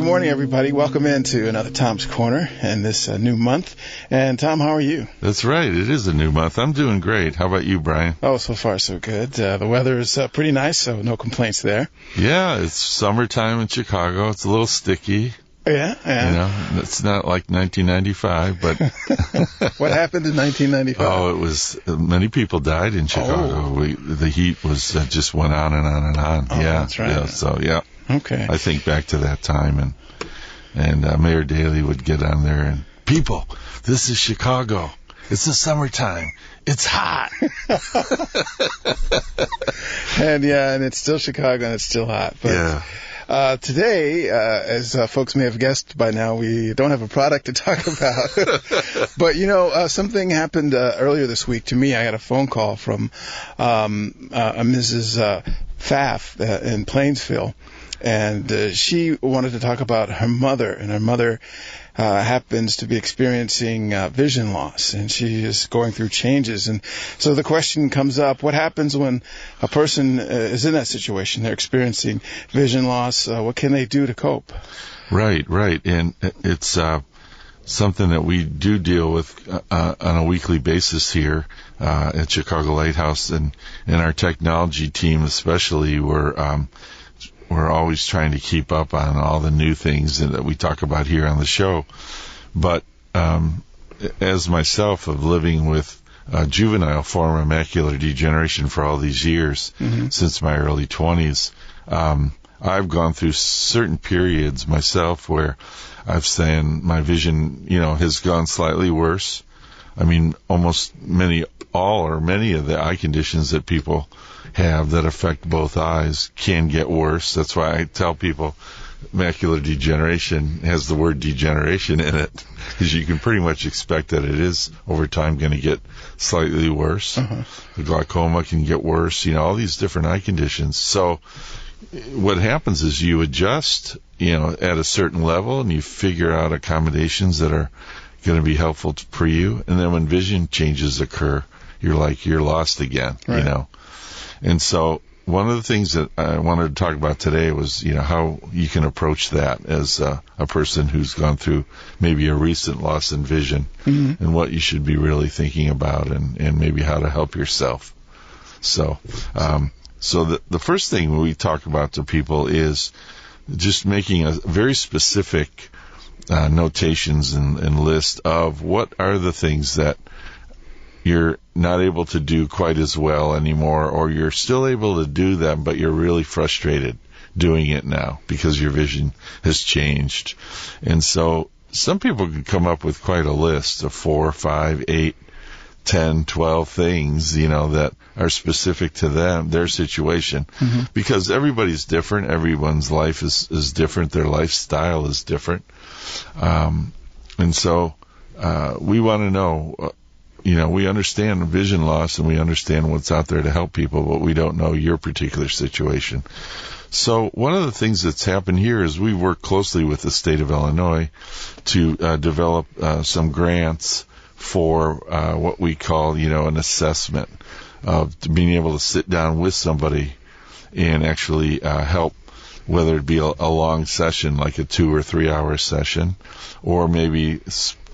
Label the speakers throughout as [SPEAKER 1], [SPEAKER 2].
[SPEAKER 1] good morning, everybody. Welcome into another Tom's Corner and this new month. And Tom, how are you?
[SPEAKER 2] That's right. It is a new month. I'm doing great. How about you, Brian?
[SPEAKER 1] Oh, so far so good. The weather is pretty nice, so no complaints there.
[SPEAKER 2] Yeah, it's summertime in Chicago. It's a little sticky.
[SPEAKER 1] Yeah.
[SPEAKER 2] You know, it's not like 1995, but...
[SPEAKER 1] What happened in 1995?
[SPEAKER 2] Oh, it was... Many people died in Chicago. The heat was just went on and on and on.
[SPEAKER 1] Oh,
[SPEAKER 2] yeah,
[SPEAKER 1] that's right.
[SPEAKER 2] Yeah, so, yeah.
[SPEAKER 1] Okay.
[SPEAKER 2] I think back to that time, and Mayor Daley would get on there and, people, this is Chicago. It's the summertime. It's hot.
[SPEAKER 1] And it's still Chicago and it's still hot. But,
[SPEAKER 2] yeah.
[SPEAKER 1] Today, as folks may have guessed by now, we don't have a product to talk about. But, something happened earlier this week to me. I got a phone call from a Mrs. Pfaff in Plainsville, and she wanted to talk about her mother, and her mother happens to be experiencing vision loss, and she is going through changes. And so the question comes up, what happens when a person is in that situation? They're experiencing vision loss. What can they do to cope?
[SPEAKER 2] Right. And it's something that we do deal with on a weekly basis here at Chicago Lighthouse, and in our technology team especially, we're always trying to keep up on all the new things that we talk about here on the show. But as myself, of living with juvenile form of macular degeneration for all these years, since my early 20s, I've gone through certain periods myself where I've seen my vision, has gone slightly worse. I mean, many of the eye conditions that people have that affect both eyes can get worse. That's why I tell people macular degeneration has the word degeneration in it, because you can pretty much expect that it is over time going to get slightly worse. The glaucoma can get worse, all these different eye conditions. So what happens is you adjust, at a certain level, and you figure out accommodations that are going to be helpful for you. And then when vision changes occur, you're lost again,
[SPEAKER 1] right.
[SPEAKER 2] And so one of the things that I wanted to talk about today was, how you can approach that as a person who's gone through maybe a recent loss in vision, and what you should be really thinking about, and maybe how to help yourself. So the first thing we talk about to people is just making a very specific notations and list of what are the things that you're not able to do quite as well anymore, or you're still able to do them, but you're really frustrated doing it now because your vision has changed. And so some people can come up with quite a list of 4, 5, 8, 10, 12 things, that are specific to them, their situation, because everybody's different. Everyone's life is different. Their lifestyle is different. And so we want to know, we understand vision loss and we understand what's out there to help people, but we don't know your particular situation. So one of the things that's happened here is we work closely with the state of Illinois to develop some grants for what we call, an assessment of being able to sit down with somebody and actually help, whether it be a long session, like a 2 or 3 hour session, or maybe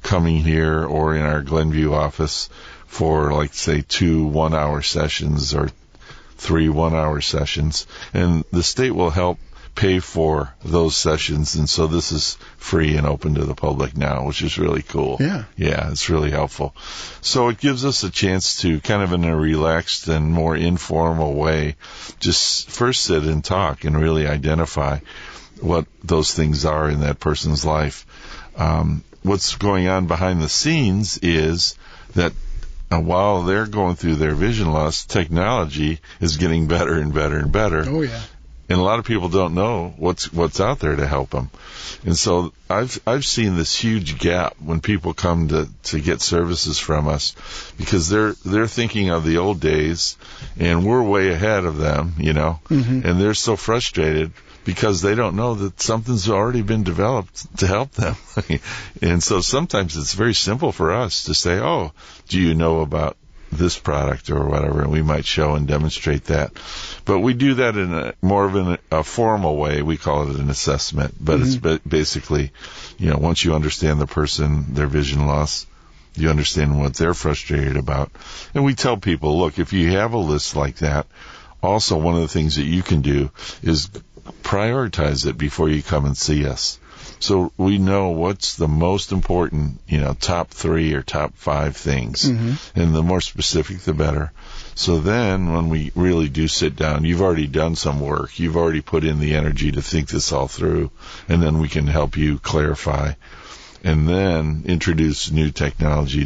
[SPEAKER 2] coming here or in our Glenview office for, like, say, 2 1-hour sessions or 3 1-hour sessions. And the state will help pay for those sessions, and so this is free and open to the public now, which is really cool.
[SPEAKER 1] Yeah,
[SPEAKER 2] it's really helpful. So it gives us a chance to, kind of in a relaxed and more informal way, just first sit and talk and really identify what those things are in that person's life. What's going on behind the scenes is that while they're going through their vision loss, technology is getting better and better and better.
[SPEAKER 1] Oh, yeah.
[SPEAKER 2] And a lot of people don't know what's out there to help them. And so I've seen this huge gap when people come to get services from us, because they're thinking of the old days, and we're way ahead of them, and they're so frustrated because they don't know that something's already been developed to help them. And so sometimes it's very simple for us to say, oh, do you know about this product or whatever, and we might show and demonstrate that. But we do that in more of a formal way. We call it an assessment, but it's basically, once you understand the person, their vision loss, you understand what they're frustrated about. And we tell people, look, if you have a list like that, also one of the things that you can do is prioritize it before you come and see us. So we know what's the most important, top 3 or top 5 things. And the more specific, the better. So then when we really do sit down, you've already done some work. You've already put in the energy to think this all through. And then we can help you clarify and then introduce new technology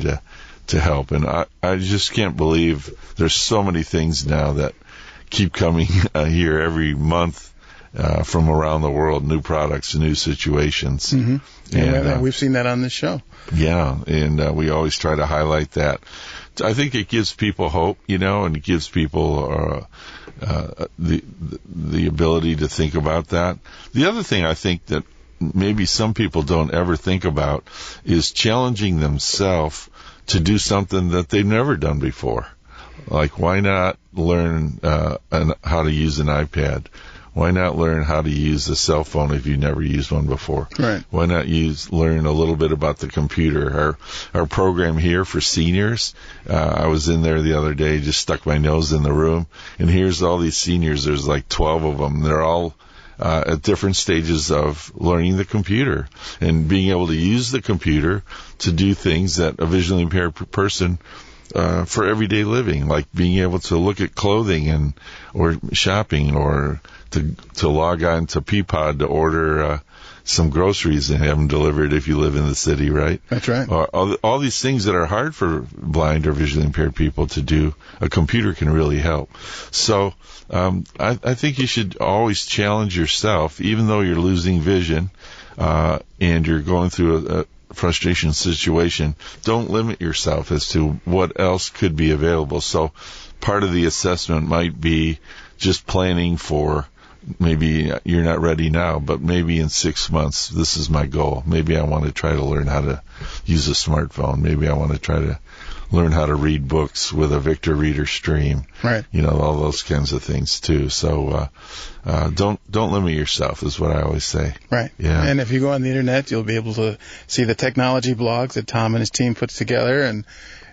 [SPEAKER 2] to help. And I just can't believe there's so many things now that keep coming here every month. From around the world, new products, new situations.
[SPEAKER 1] And we've seen that on this show.
[SPEAKER 2] Yeah, and we always try to highlight that. I think it gives people hope, and it gives people the ability to think about that. The other thing I think that maybe some people don't ever think about is challenging themselves to do something that they've never done before. Like, why not learn how to use an iPad? Why not learn how to use a cell phone if you've never used one before?
[SPEAKER 1] Right.
[SPEAKER 2] Why not learn a little bit about the computer? Our program here for seniors, I was in there the other day, just stuck my nose in the room, and here's all these seniors. There's like 12 of them. They're all at different stages of learning the computer and being able to use the computer to do things that a visually impaired person for everyday living, like being able to look at clothing or shopping, or to log on to Peapod to order some groceries and have them delivered if you live in the city, right?
[SPEAKER 1] That's right.
[SPEAKER 2] All these things that are hard for blind or visually impaired people to do, a computer can really help. So I think you should always challenge yourself, even though you're losing vision and you're going through a frustration situation. Don't limit yourself as to what else could be available. So part of the assessment might be just planning for, maybe you're not ready now, but maybe in 6 months, this is my goal. Maybe I want to try to learn how to use a smartphone. Maybe I want to try to learn how to read books with a Victor Reader Stream.
[SPEAKER 1] Right.
[SPEAKER 2] All those kinds of things too. So don't limit yourself is what I always say.
[SPEAKER 1] Right.
[SPEAKER 2] Yeah.
[SPEAKER 1] And if you go on the internet, you'll be able to see the technology blogs that Tom and his team puts together and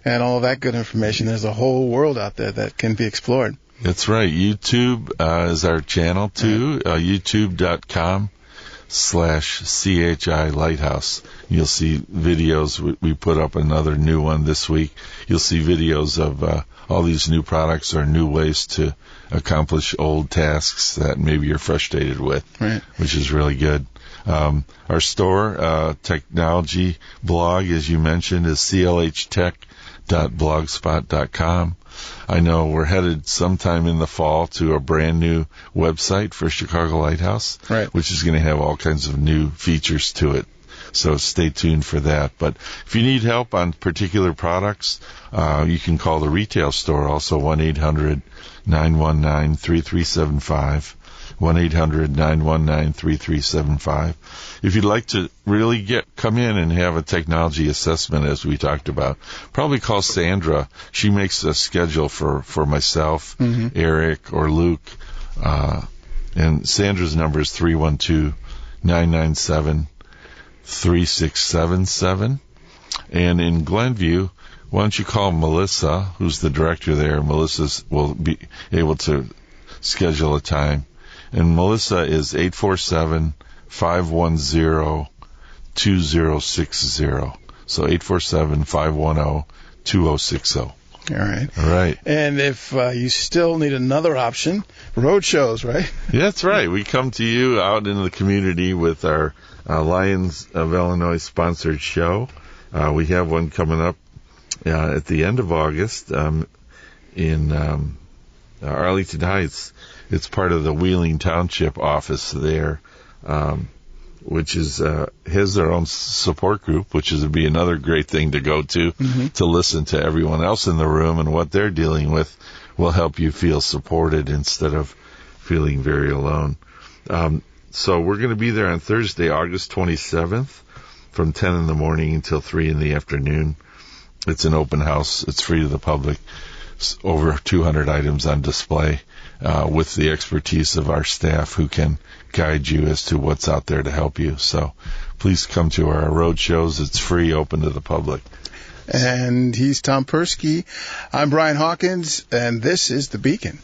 [SPEAKER 1] all of that good information. There's a whole world out there that can be explored.
[SPEAKER 2] That's right. YouTube is our channel too. YouTube.com/CHI Lighthouse. You'll see videos. We put up another new one this week. You'll see videos of all these new products or new ways to accomplish old tasks that maybe you're frustrated with,
[SPEAKER 1] right,
[SPEAKER 2] which is really good. Our store, technology blog, as you mentioned, is clhtech.blogspot.com. I know we're headed sometime in the fall to a brand new website for Chicago Lighthouse,
[SPEAKER 1] right,
[SPEAKER 2] which is going to have all kinds of new features to it. So stay tuned for that. But if you need help on particular products, you can call the retail store, also 1-800-919-3375. 1-800-919-3375. If you'd like to really come in and have a technology assessment, as we talked about, probably call Sandra. She makes a schedule for myself, Eric, or Luke. And Sandra's number is 312-997-3677. And in Glenview, why don't you call Melissa, who's the director there. Melissa will be able to schedule a time. And Melissa is 847-510-2060. So 847-510-2060.
[SPEAKER 1] All right.
[SPEAKER 2] All right.
[SPEAKER 1] And if you still need another option, road shows, right?
[SPEAKER 2] Yeah, that's right. We come to you out in the community with our Lions of Illinois sponsored show. We have one coming up at the end of August in Arlington Heights. It's part of the Wheeling Township office there, which has their own support group, which would be another great thing to go to listen to everyone else in the room and what they're dealing with will help you feel supported instead of feeling very alone. So we're going to be there on Thursday, August 27th from 10 in the morning until 3 in the afternoon. It's an open house. It's free to the public. It's over 200 items on display with the expertise of our staff who can guide you as to what's out there to help you. So please come to our road shows. It's free, open to the public.
[SPEAKER 1] And he's Tom Persky. I'm Brian Hawkins, and this is The Beacon.